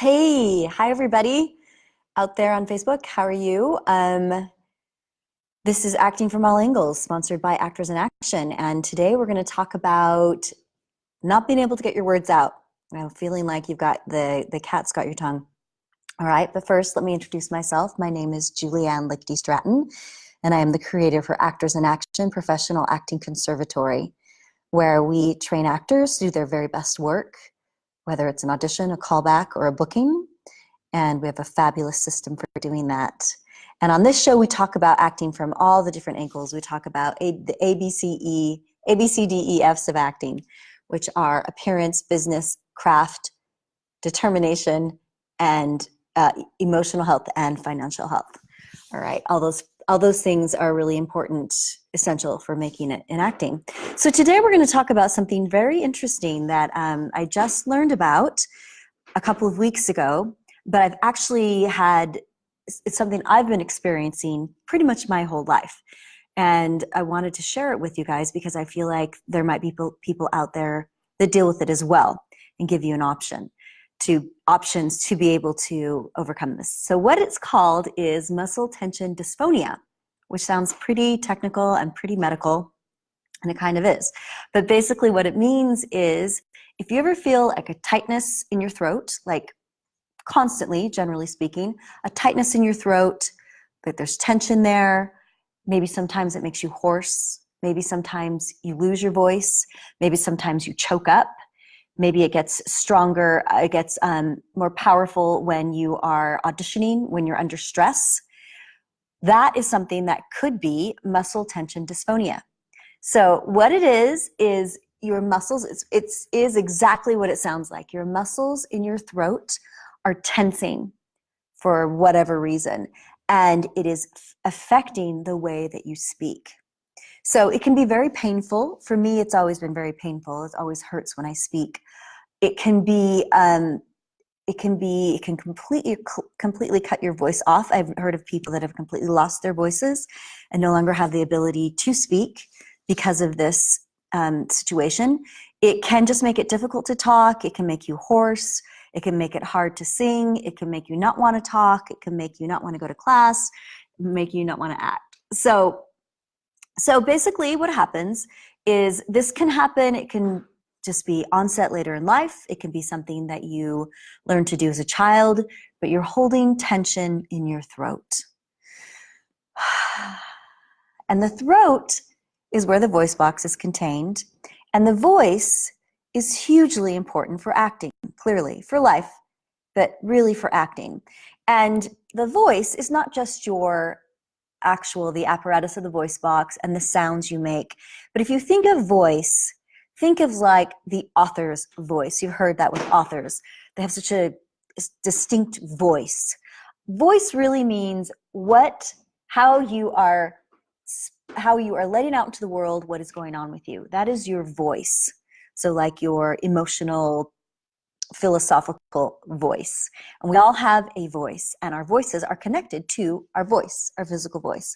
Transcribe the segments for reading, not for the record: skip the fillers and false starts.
Hi everybody out there on Facebook. How are you? This is Acting from All Angles, sponsored by Actors in Action. And today we're going to talk about not being able to get your words out. Feeling like you've got the cat's got your tongue. All right, but first let me introduce myself. My name is Julianne Lichty Stratton, and I am the creator for Actors in Action Professional Acting Conservatory, where we train actors to do their very best work, whether it's an audition, a callback, or a booking. And we have a fabulous system for doing that. And on this show, we talk about acting from all the different angles. We talk about the ABCDEFs of acting, which are appearance, business, craft, determination, and emotional health and financial health. All right, all those things are really important, essential for making it in acting. So today we're going to talk about something very interesting that I just learned about a couple of weeks ago, but I've actually it's something I've been experiencing pretty much my whole life. And I wanted to share it with you guys because I feel like there might be people out there that deal with it as well and give you options to be able to overcome this. So what it's called is muscle tension dysphonia, which sounds pretty technical and pretty medical, and it kind of is. But basically what it means is if you ever feel like a tightness in your throat, like constantly, generally speaking, a tightness in your throat, that there's tension there, maybe sometimes it makes you hoarse, maybe sometimes you lose your voice, maybe sometimes you choke up, maybe it gets stronger, it gets more powerful when you are auditioning, when you're under stress. That is something that could be muscle tension dysphonia. So what it is your muscles, it is exactly what it sounds like. Your muscles in your throat are tensing for whatever reason, and it is affecting the way that you speak. So it can be very painful. For me, it's always been very painful. It always hurts when I speak. It can completely cut your voice off. I've heard of people that have completely lost their voices and no longer have the ability to speak because of this situation. It can just make it difficult to talk. It can make you hoarse. It can make it hard to sing. It can make you not want to talk. It can make you not want to go to class, make you not want to act. So basically what happens is this can happen. It can just be onset later in life. It can be something that you learn to do as a child, but you're holding tension in your throat. And the throat is where the voice box is contained. And the voice is hugely important for acting, clearly, for life, but really for acting. And the voice is not just the apparatus of the voice box and the sounds you make. But if you think of voice, think of like the author's voice. You've heard that with authors. They have such a distinct voice. Voice really means how you are letting out into the world what is going on with you. That is your voice. So like your emotional, philosophical voice. And we all have a voice, and our voices are connected to our voice, our physical voice.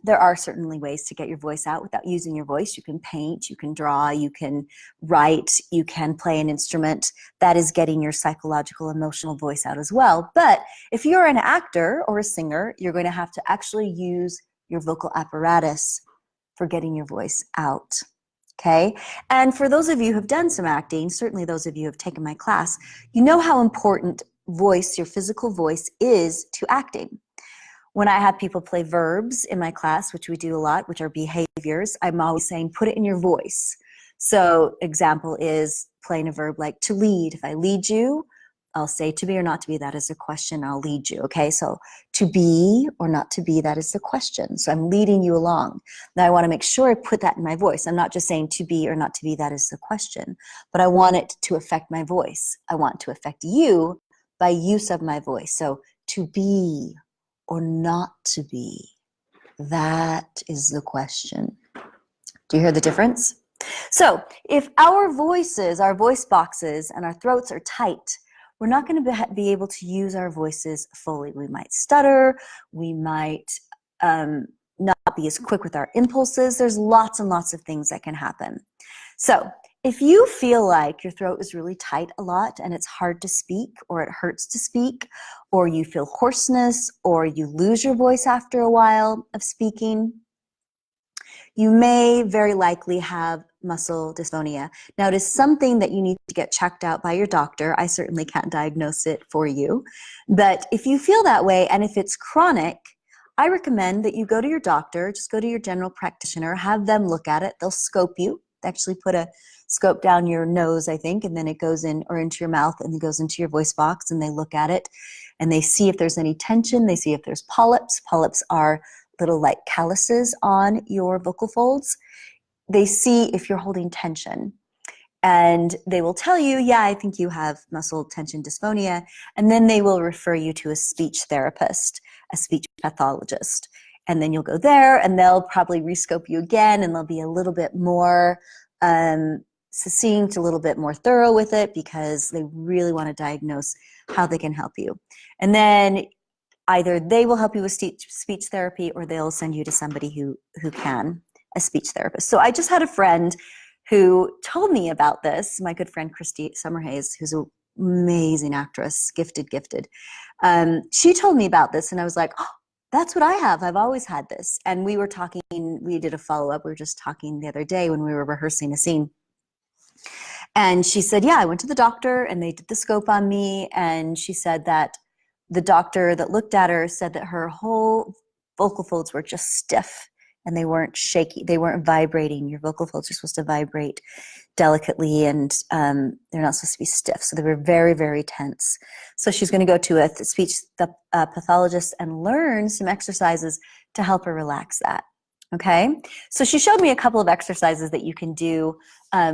There are certainly ways to get your voice out without using your voice. You can paint, you can draw, you can write, you can play an instrument. That is getting your psychological, emotional voice out as well. But if you're an actor or a singer, you're going to have to actually use your vocal apparatus for getting your voice out. Okay? And for those of you who've done some acting, certainly those of you who have taken my class, you know how important voice, your physical voice, is to acting. When I have people play verbs in my class, which we do a lot, which are behaviors, I'm always saying, put it in your voice. So example is playing a verb like to lead. If I lead you, I'll say to be or not to be, that is a question, I'll lead you, okay? So to be or not to be, that is the question. So I'm leading you along. Now I want to make sure I put that in my voice. I'm not just saying to be or not to be, that is the question, but I want it to affect my voice. I want to affect you by use of my voice. So to be or not to be, that is the question. Do you hear the difference? So if our voices, our voice boxes, and our throats are tight, we're not going to be able to use our voices fully. We might stutter, we might not be as quick with our impulses. There's lots and lots of things that can happen. So If you feel like your throat is really tight a lot and it's hard to speak, or it hurts to speak, or you feel hoarseness, or you lose your voice after a while of speaking, you may very likely have muscle dysphonia. Now, it is something that you need to get checked out by your doctor. I certainly can't diagnose it for you. But if you feel that way, and if it's chronic, I recommend that you go to your doctor, just go to your general practitioner, have them look at it. They'll scope you. They actually put a scope down your nose, I think, and then it goes in, or into your mouth, and it goes into your voice box, and they look at it, and they see if there's any tension. They see if there's polyps. Polyps are little like calluses on your vocal folds. They see if you're holding tension, and they will tell you, yeah, I think you have muscle tension dysphonia, and then they will refer you to a speech therapist, a speech pathologist, and then you'll go there, and they'll probably rescope you again, and they'll be a little bit more succinct, a little bit more thorough with it, because they really want to diagnose how they can help you. And then either they will help you with speech therapy, or they'll send you to somebody who can, a speech therapist. So I just had a friend who told me about this, my good friend Christy Summerhays, who's an amazing actress, gifted. She told me about this, and I was like, oh, that's what I have. I've always had this. And we were talking, we did a follow-up. We were just talking the other day when we were rehearsing a scene. And she said, yeah, I went to the doctor, and they did the scope on me, and she said that the doctor that looked at her said that her whole vocal folds were just stiff, and they weren't shaky. They weren't vibrating. Your vocal folds are supposed to vibrate delicately, and they're not supposed to be stiff. So they were very, very tense. So she's going to go to a speech pathologist and learn some exercises to help her relax that. Okay? So she showed me a couple of exercises that you can do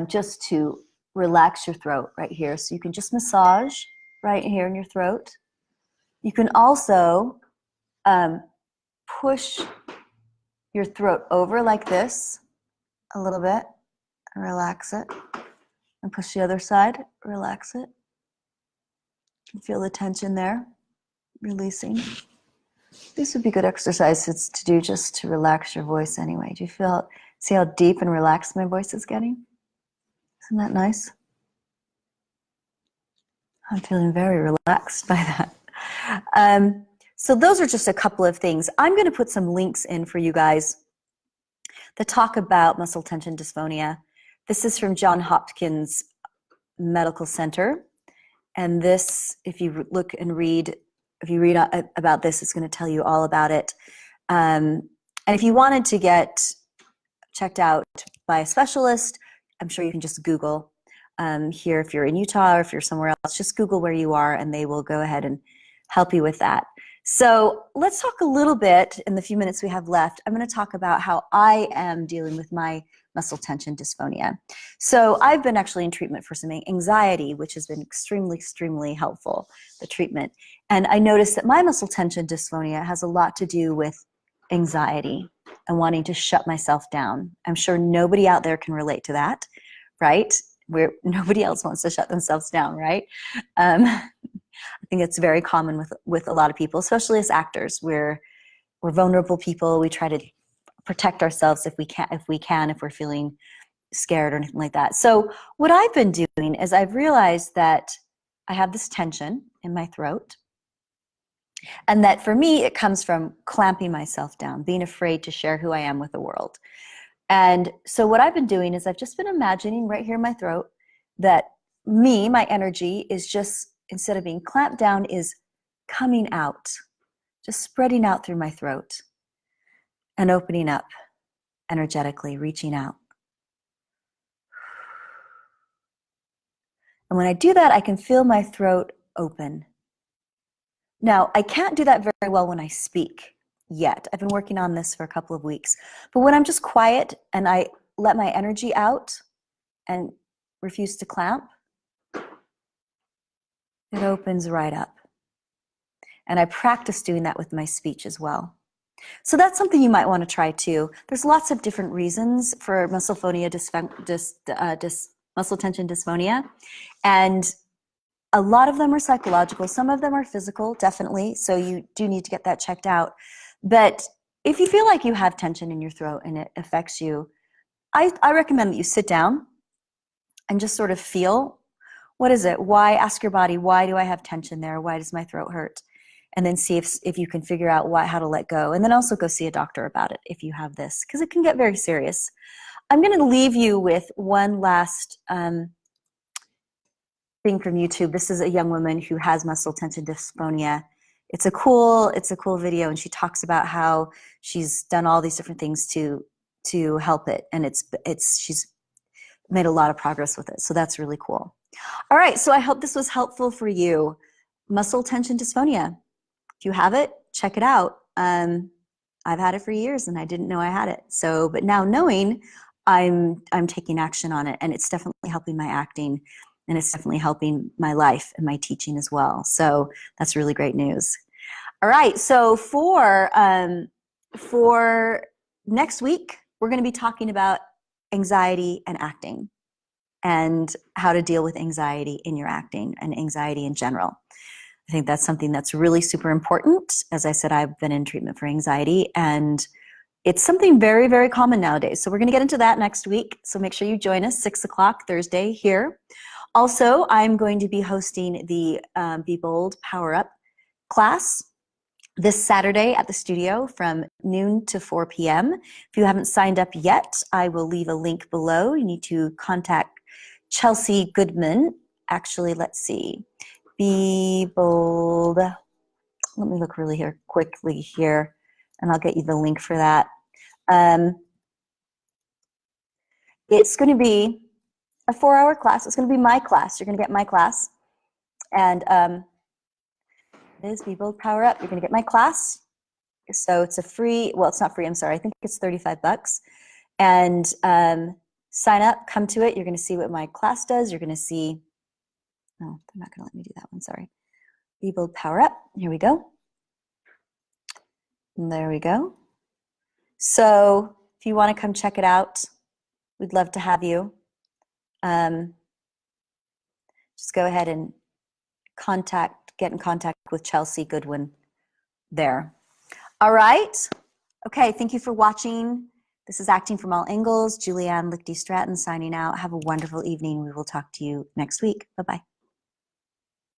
just to relax your throat right here. So you can just massage right here in your throat. You can also push your throat over like this a little bit and relax it. And push the other side, relax it. You can feel the tension there, releasing. These would be good exercises to do just to relax your voice anyway. Do you see how deep and relaxed my voice is getting? Isn't that nice? I'm feeling very relaxed by that. So those are just a couple of things. I'm going to put some links in for you guys that talk about muscle tension dysphonia. This is from Johns Hopkins Medical Center. And this, if you look and read, if you read about this, it's going to tell you all about it. And if you wanted to get checked out by a specialist, I'm sure you can just Google here, if you're in Utah or if you're somewhere else, just Google where you are, and they will go ahead and help you with that. So let's talk a little bit in the few minutes we have left. I'm going to talk about how I am dealing with my muscle tension dysphonia. So I've been actually in treatment for some anxiety, which has been extremely, extremely helpful, the treatment. And I noticed that my muscle tension dysphonia has a lot to do with anxiety and wanting to shut myself down. I'm sure nobody out there can relate to that, right? Where nobody else wants to shut themselves down, right? I think it's very common with a lot of people, especially as actors. We're vulnerable people. We try to protect ourselves if we're feeling scared or anything like that. So what I've been doing is I've realized that I have this tension in my throat, and that for me it comes from clamping myself down, being afraid to share who I am with the world. And so what I've been doing is I've just been imagining right here in my throat that my energy is just, instead of being clamped down, is coming out, just spreading out through my throat and opening up energetically, reaching out. And when I do that, I can feel my throat open. Now, I can't do that very well when I speak yet. I've been working on this for a couple of weeks. But when I'm just quiet and I let my energy out and refuse to clamp, it opens right up. And I practice doing that with my speech as well. So that's something you might want to try too. There's lots of different reasons for muscle tension dysphonia. And a lot of them are psychological. Some of them are physical, definitely. So you do need to get that checked out. But if you feel like you have tension in your throat and it affects you, I recommend that you sit down and just sort of feel, what is it? Why? Ask your body, why do I have tension there? Why does my throat hurt? And then see if you can figure out how to let go. And then also go see a doctor about it if you have this, because it can get very serious. I'm going to leave you with one last thing from YouTube. This is a young woman who has muscle tension dysphonia. It's a cool video, and she talks about how she's done all these different things to help it, and she's made a lot of progress with it. So that's really cool. All right, so I hope this was helpful for you. Muscle tension dysphonia. If you have it, check it out. I've had it for years and I didn't know I had it. So, but now knowing, I'm taking action on it, and it's definitely helping my acting, and it's definitely helping my life and my teaching as well. So that's really great news. All right, so for next week, we're going to be talking about anxiety and acting, and how to deal with anxiety in your acting and anxiety in general. I think that's something that's really super important. As I said, I've been in treatment for anxiety, and it's something very, very common nowadays. So we're going to get into that next week. So make sure you join us 6 o'clock Thursday here. Also, I'm going to be hosting the Be Bold Power Up class this Saturday at the studio from noon to 4 p.m. If you haven't signed up yet, I will leave a link below. You need to contact Chelsea Goodman. Actually, let's see. Be Bold. Let me look really quickly here, and I'll get you the link for that. It's going to be a 4-hour class. It's going to be my class. You're going to get my class. And it is Be Bold Power Up. You're going to get my class. So it's a free, well, it's not free, I'm sorry. I think it's $35. And sign up, come to it. You're going to see what my class does. You're going to see, no, they're not going to let me do that one, sorry. Be Bold Power Up. Here we go. And there we go. So if you want to come check it out, we'd love to have you. Just go ahead and get in contact with Chelsea Goodwin there. All right. Okay, thank you for watching. This is Acting from All Angles. Julianne Lichty Stratton signing out. Have a wonderful evening. We will talk to you next week. Bye-bye.